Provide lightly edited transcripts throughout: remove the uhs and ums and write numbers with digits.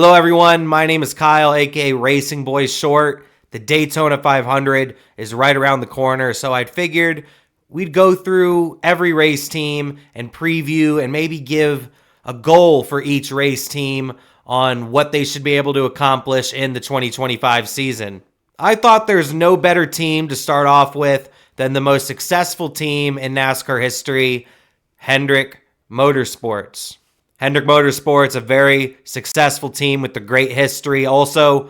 Hello everyone, my name is Kyle, aka Racing Boy Short. The Daytona 500 is right around the corner, so I figured we'd go through every race team and preview and maybe give a goal for each race team on what they should be able to accomplish in the 2025 season. I thought there's no better team to start off with than the most successful team in NASCAR history, Hendrick Motorsports. Hendrick Motorsports, a very successful team with a great history. Also,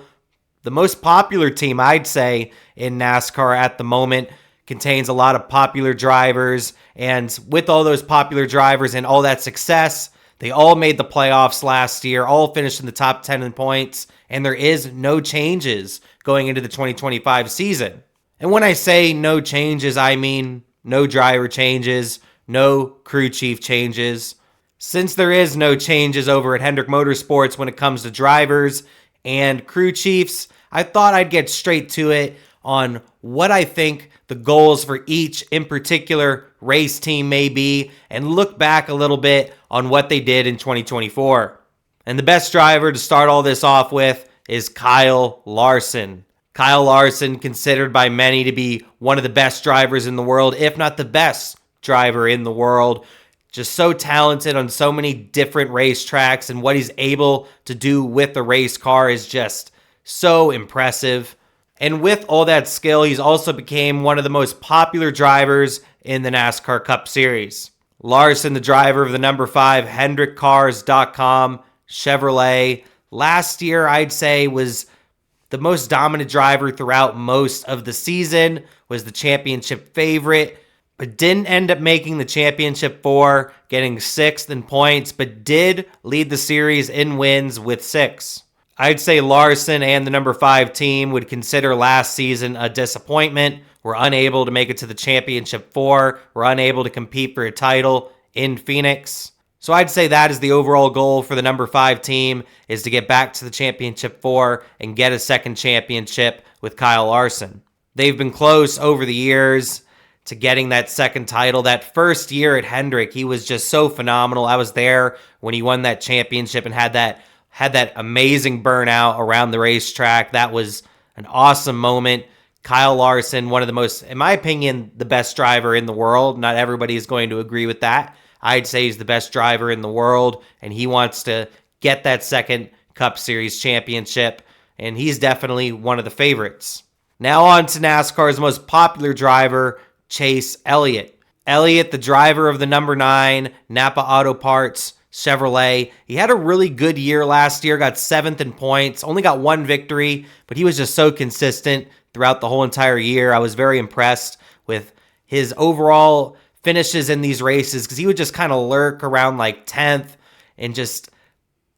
the most popular team, I'd say, in NASCAR at the moment. Contains a lot of popular drivers. And with all those popular drivers and all that success, they all made the playoffs last year, all finished in the top 10 in points. And there is no changes going into the 2025 season. And when I say no changes, I mean no driver changes, no crew chief changes. Since there is no changes over at Hendrick Motorsports when it comes to drivers and crew chiefs, I thought I'd get straight to it on what I think the goals for each in particular race team may be and look back a little bit on what they did in 2024. And the best driver to start all this off with is Kyle Larson. Kyle Larson, considered by many to be one of the best drivers in the world, if not the best driver in the world. Just so talented on so many different racetracks, and what he's able to do with the race car is just so impressive. And with all that skill, he's also became one of the most popular drivers in the NASCAR Cup Series. Larson, the driver of the number 5 HendrickCars.com Chevrolet, last year I'd say was the most dominant driver throughout most of the season, was the championship favorite, but didn't end up making the championship 4, getting 6th in points, but did lead the series in wins with 6. I'd say Larson and the number 5 team would consider last season a disappointment. Were unable to make it to the championship 4, were unable to compete for a title in Phoenix. So I'd say that is the overall goal for the number 5 team, is to get back to the championship 4 and get a second championship with Kyle Larson. They've been close over the years to getting that second title. That first year at Hendrick, he was just so phenomenal. I was there when he won that championship and had that amazing burnout around the racetrack. That was an awesome moment. Kyle Larson, one of the most, in my opinion, the best driver in the world. Not everybody is going to agree with that. I'd say he's the best driver in the world, and he wants to get that second Cup Series championship, and he's definitely one of the favorites. Now on to NASCAR's most popular driver, Chase Elliott. Elliott, the driver of the number 9 Napa Auto Parts Chevrolet. He had a really good year last year, got 7th in points, only got 1 victory, but he was just so consistent throughout the whole entire year. I was very impressed with his overall finishes in these races because he would just kind of lurk around like 10th and just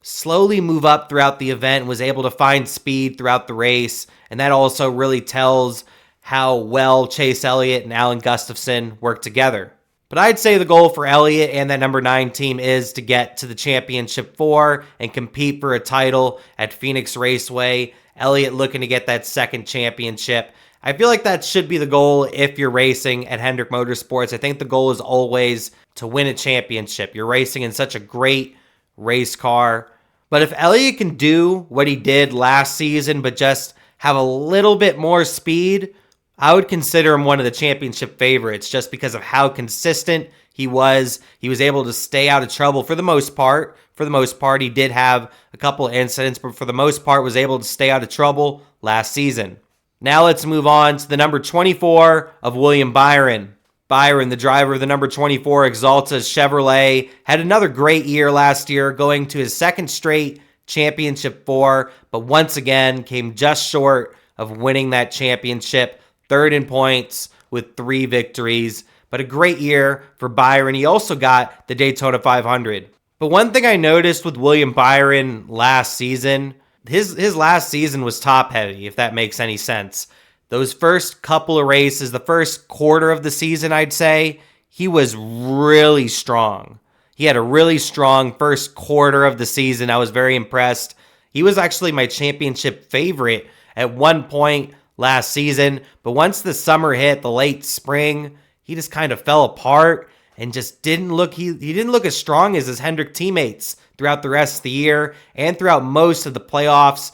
slowly move up throughout the event, was able to find speed throughout the race, and that also really tells how well Chase Elliott and Alan Gustafson work together. But I'd say the goal for Elliott and that number 9 team is to get to the championship 4 and compete for a title at Phoenix Raceway. Elliott looking to get that second championship. I feel like that should be the goal if you're racing at Hendrick Motorsports. I think the goal is always to win a championship. You're racing in such a great race car. But if Elliott can do what he did last season, but just have a little bit more speed, I would consider him one of the championship favorites just because of how consistent he was. He was able to stay out of trouble for the most part. For the most part, he did have a couple of incidents, but for the most part was able to stay out of trouble last season. Now let's move on to the number 24 of William Byron. Byron, the driver of the number 24 Exalta Chevrolet, had another great year last year, going to his second straight championship 4, but once again came just short of winning that championship. 3rd in points with 3 victories, but a great year for Byron. He also got the Daytona 500. But one thing I noticed with William Byron last season, his last season was top heavy, if that makes any sense. Those first couple of races, the first quarter of the season, I'd say, he was really strong. He had a really strong first quarter of the season. I was very impressed. He was actually my championship favorite at one point last season, but once the summer hit, the late spring, he just kind of fell apart. and just didn't look he didn't look as strong as his Hendrick teammates throughout the rest of the year and throughout most of the playoffs.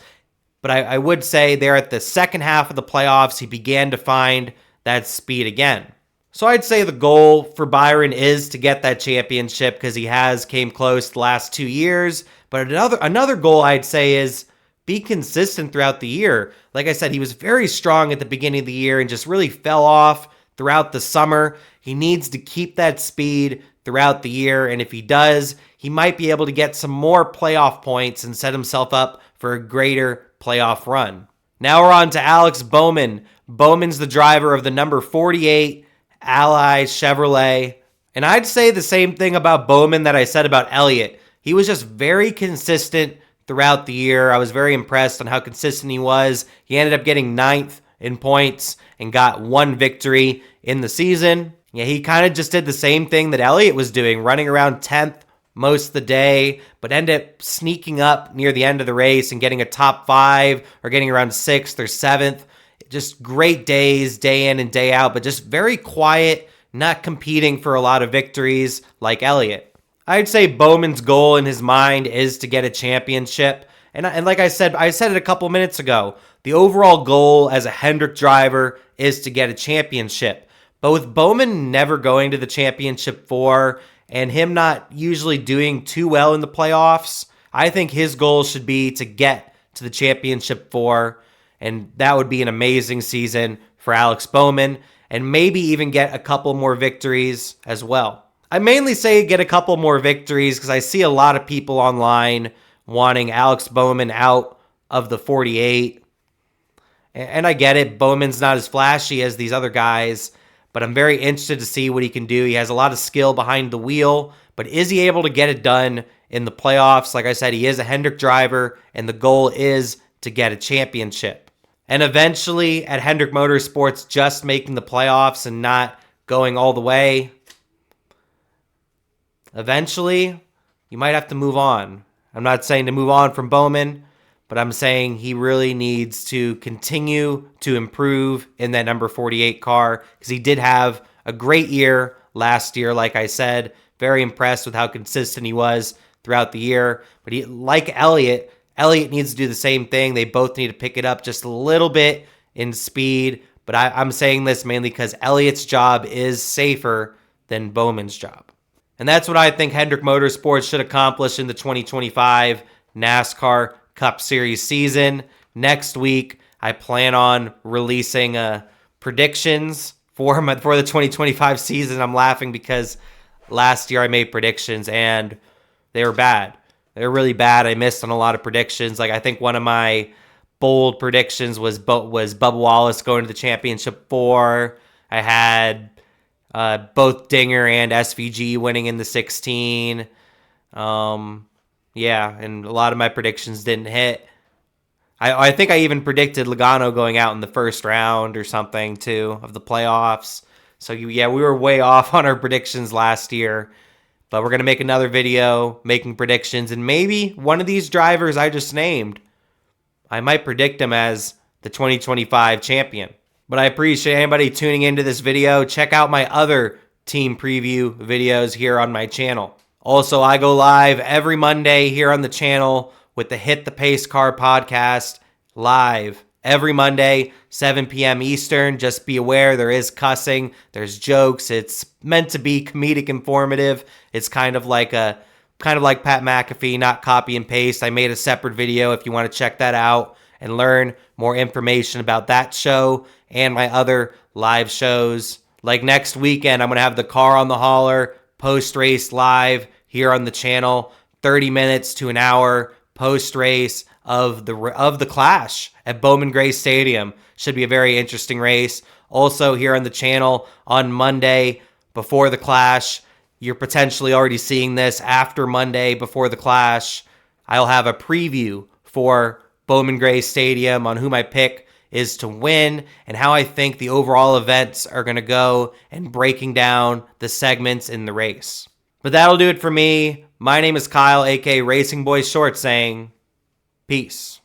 But I would say there at the second half of the playoffs, he began to find that speed again. So I'd say the goal for Byron is to get that championship because he has came close the last 2 years. But another goal I'd say is be consistent throughout the year. Like I said, he was very strong at the beginning of the year and just really fell off throughout the summer. He needs to keep that speed throughout the year, and if he does, he might be able to get some more playoff points and set himself up for a greater playoff run. Now we're on to Alex Bowman. Bowman's the driver of the number 48 Ally Chevrolet, and I'd say the same thing about Bowman that I said about Elliott. He was just very consistent throughout the year. I was very impressed on how consistent he was. He ended up getting 9th in points and got 1 victory in the season. Yeah, he kind of just did the same thing that Elliott was doing, running around 10th most of the day, but ended up sneaking up near the end of the race and getting a top 5 or getting around 6th or 7th. Just great days, day in and day out, but just very quiet, not competing for a lot of victories like Elliott. I'd say Bowman's goal in his mind is to get a championship. And like I said it a couple minutes ago, the overall goal as a Hendrick driver is to get a championship. But with Bowman never going to the championship 4 and him not usually doing too well in the playoffs, I think his goal should be to get to the championship 4. And that would be an amazing season for Alex Bowman and maybe even get a couple more victories as well. I mainly say get a couple more victories because I see a lot of people online wanting Alex Bowman out of the 48. And I get it. Bowman's not as flashy as these other guys, but I'm very interested to see what he can do. He has a lot of skill behind the wheel, but is he able to get it done in the playoffs? Like I said, he is a Hendrick driver, and the goal is to get a championship. And eventually, at Hendrick Motorsports, just making the playoffs and not going all the way, eventually, you might have to move on. I'm not saying to move on from Bowman, but I'm saying he really needs to continue to improve in that number 48 car because he did have a great year last year, like I said. Very impressed with how consistent he was throughout the year. But he, like Elliott needs to do the same thing. They both need to pick it up just a little bit in speed. But I'm saying this mainly because Elliott's job is safer than Bowman's job. And that's what I think Hendrick Motorsports should accomplish in the 2025 NASCAR Cup Series season. Next week, I plan on releasing predictions for the 2025 season. I'm laughing because last year I made predictions and they were bad. They were really bad. I missed on a lot of predictions. Like I think one of my bold predictions was Bubba Wallace going to the championship 4. I had both Dinger and SVG winning in the 16. Yeah, and a lot of my predictions didn't hit. I think I even predicted Logano going out in the first round or something, too, of the playoffs. So, yeah, we were way off on our predictions last year. But we're going to make another video making predictions. And maybe one of these drivers I just named, I might predict him as the 2025 champion. But I appreciate anybody tuning into this video. Check out my other team preview videos here on my channel. Also, I go live every Monday here on the channel with the Hit the Pacecar podcast live every Monday, 7 p.m. Eastern. Just be aware there is cussing, there's jokes. It's meant to be comedic informative. It's kind of like Pat McAfee, not copy and paste. I made a separate video if you want to check that out and learn more information about that show and my other live shows. Like next weekend, I'm going to have the Car on the Hauler post-race live here on the channel, 30 minutes to an hour post-race of the Clash at Bowman Gray Stadium. Should be a very interesting race. Also here on the channel on Monday before the Clash, you're potentially already seeing this after Monday before the Clash, I'll have a preview for Bowman Gray Stadium on who my pick is to win and how I think the overall events are going to go and breaking down the segments in the race. But that'll do it for me. My name is Kyle, aka Racing Boy Short, saying peace.